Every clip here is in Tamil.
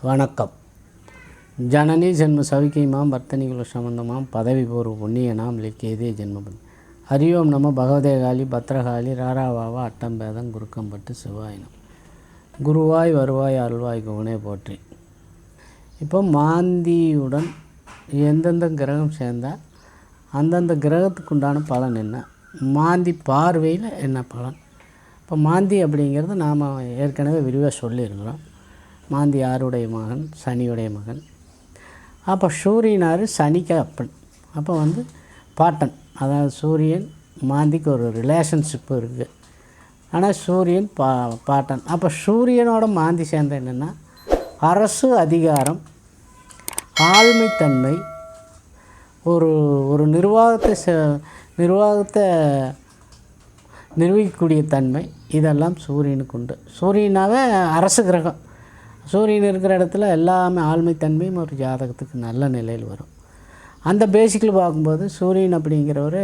வணக்கம். ஜனனி ஜென்ம சவிக்கைமாம் வர்த்தனிகுல சம்பந்தமாம் பதவி பூர்வ புண்ணியனாம் லிக்கியதே ஜென்மபதி. ஹரியோம் நம பகவதேகாலி பத்ரகாளி ராராவாவா அட்டம்பேதம் குறுக்கம்பட்டு சிவாயினம். குருவாய் வருவாய் அருள்வாய் குவனே போற்றி. இப்போ மாந்தியுடன் எந்தெந்த கிரகம் சேர்ந்தால் அந்தந்த கிரகத்துக்கு உண்டான பலன் என்ன, மாந்தி பார்வையில் என்ன பலன். இப்போ மாந்தி அப்படிங்கிறது நாம் ஏற்கனவே விரிவாக சொல்லியிருக்கிறோம். மாந்தி யாருடைய மகன்? சனியுடைய மகன். அப்போ சூரியனார் சனிக்கு அப்பன். அப்போ பாட்டன், அதாவது சூரியன் மாந்திக்கு ஒரு ரிலேஷன்ஷிப்பு இருக்குது. ஆனால் சூரியன் பாட்டன். அப்போ சூரியனோட மாந்தி சேர்ந்த என்னென்னா அரசு அதிகாரம், ஆளுமைத்தன்மை, ஒரு நிர்வாகத்தை நிர்வகிக்கக்கூடிய தன்மை, இதெல்லாம் சூரியனுக்கு உண்டு. சூரியனாவே அரசு கிரகம். சூரியன் இருக்கிற இடத்துல எல்லாமே ஆளுமைத்தன்மையும் ஒரு ஜாதகத்துக்கு நல்ல நிலையில் வரும். அந்த பேசிக்கில் பார்க்கும்போது சூரியன் அப்படிங்கிறவர்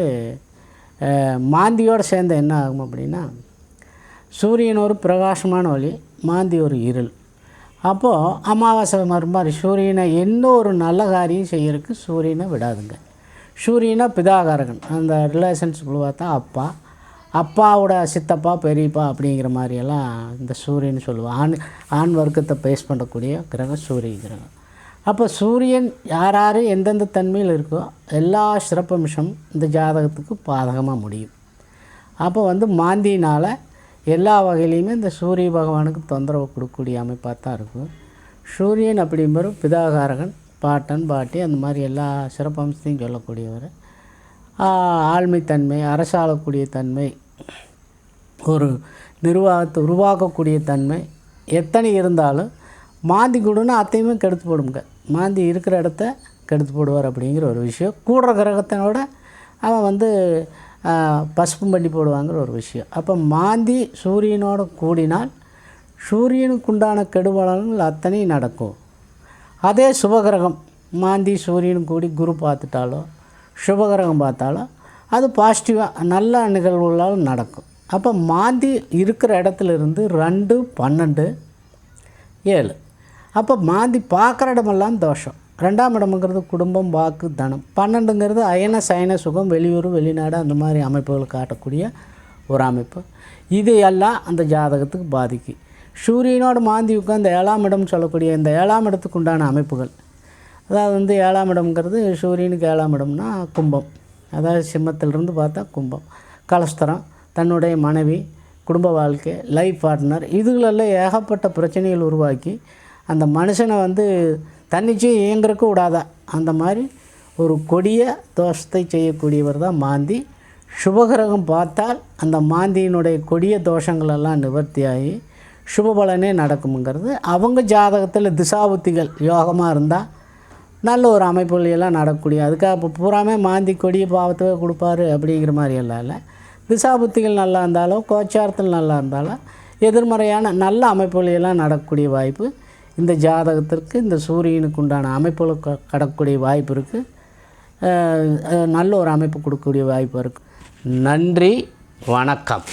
மாந்தியோடு சேர்ந்த என்ன ஆகும் அப்படின்னா, சூரியன் ஒரு பிரகாசமான ஒளி, மாந்தி ஒரு இருள். அப்போது அமாவாசை மாதிரி சூரியனை என்ன ஒரு நல்ல காரியம் செய்யறதுக்கு சூரியனை விடாதுங்க. சூரியனை பிதாகாரகன். அந்த ரிலேஷன்ஷிப்பில் பார்த்தா அப்பாவோட சித்தப்பா பெரியப்பா அப்படிங்கிற மாதிரியெல்லாம் இந்த சூரியன் சொல்லுவாள். ஆண் வர்க்கத்தை பேஸ் பண்ணக்கூடிய கிரகம் சூரிய கிரகம். அப்போ சூரியன் யார் எந்தெந்த தன்மையில் இருக்கோ எல்லா சிறப்பம்சம் இந்த ஜாதகத்துக்கு பாதகமாக முடியும். அப்போ மாந்தியினால் எல்லா வகையிலையுமே இந்த சூரிய பகவானுக்கு தொந்தரவு கொடுக்கக்கூடிய அமைப்பாக தான் இருக்கும். சூரியன் அப்படிங்கிற பிதாகாரகன், பாட்டன் பாட்டி, அந்த மாதிரி எல்லா சிறப்பம்சத்தையும் சொல்லக்கூடியவர். ஆளுமைத்தன்மை, அரசாளக்கூடிய தன்மை, ஒரு நிர்வாகத்தை உருவாக்கக்கூடிய தன்மை எத்தனை இருந்தாலும் மாந்தி கூடனா அத்தையுமே கெடுத்து போடுங்க. மாந்தி இருக்கிற இடத்த கெடுத்து போடுவார் அப்படிங்கிற ஒரு விஷயம். கூடுற கிரகத்தினோட அவன் பசுப்பும் பண்ணி போடுவாங்கிற ஒரு விஷயம். அப்போ மாந்தி சூரியனோடு கூடினால் சூரியனுக்கு உண்டான கெடுபலன்கள் அத்தனையும் நடக்கும். அதே சுபகிரகம் மாந்தி சூரியனும் கூடி குரு பார்த்துட்டாலோ சுபகிரகம் பார்த்தாலும் அது பாசிட்டிவாக நல்ல நிகழ்வுகளால் நடக்கும். அப்போ மாந்தி இருக்கிற இடத்துலேருந்து 2, 12, 7. அப்போ மாந்தி பார்க்குற இடமெல்லாம் தோஷம். 2ஆம் இடமுங்கிறது குடும்பம், வாக்கு, தனம். 12ங்கிறது அயன சயன சுகம், வெளியூர் வெளிநாடு, அந்த மாதிரி அமைப்புகள் காட்டக்கூடிய ஒரு அமைப்பு. இது எல்லாம் அந்த ஜாதகத்துக்கு பாதிக்கும். சூரியனோட மாந்தி உட்காந்து 7ஆம் இடம் சொல்லக்கூடிய இந்த 7ஆம் இடத்துக்கு உண்டான அமைப்புகள், அதாவது 7ஆம் இடம்ங்கிறது சூரியனுக்கு 7ஆம் இடம்னா கும்பம், அதாவது சிம்மத்திலிருந்து பார்த்தா கும்பம். கலஸ்தரம், தன்னுடைய மனைவி, குடும்ப வாழ்க்கை, லைஃப் பார்ட்னர், இதுகளெல்லாம் ஏகப்பட்ட பிரச்சனைகள் உருவாக்கி அந்த மனுஷனை தன்னிச்சையும் இயங்குறக்கு விடாதா அந்த மாதிரி ஒரு கொடிய தோஷத்தை செய்யக்கூடியவர் தான் மாந்தி. சுபகிரகம் பார்த்தால் அந்த மாந்தியினுடைய கொடிய தோஷங்களெல்லாம் நிவர்த்தியாகி சுபபலனே நடக்குங்கிறது. அவங்க ஜாதகத்தில் திசாபுத்திகள் யோகமாக இருந்தால் நல்ல ஒரு அமைப்புகளெல்லாம் நடக்கக்கூடிய. அதுக்காக இப்போ பூராமே மாந்தி கொடிய பாவத்தை கொடுப்பாரு அப்படிங்கிற மாதிரி எல்லாம் இல்லை. திசாபுத்திகள் நல்லா இருந்தாலும் கோச்சாரத்தில் நல்லா இருந்தாலும் எதிர்மறையான நல்ல அமைப்புகளெல்லாம் நடக்கக்கூடிய வாய்ப்பு இந்த ஜாதகத்திற்கு, இந்த சூரியனுக்கு உண்டான அமைப்புகள் கடக்கக்கூடிய வாய்ப்பு இருக்குது. நல்ல ஒரு அமைப்பு கொடுக்கக்கூடிய வாய்ப்பு இருக்குது. நன்றி, வணக்கம்.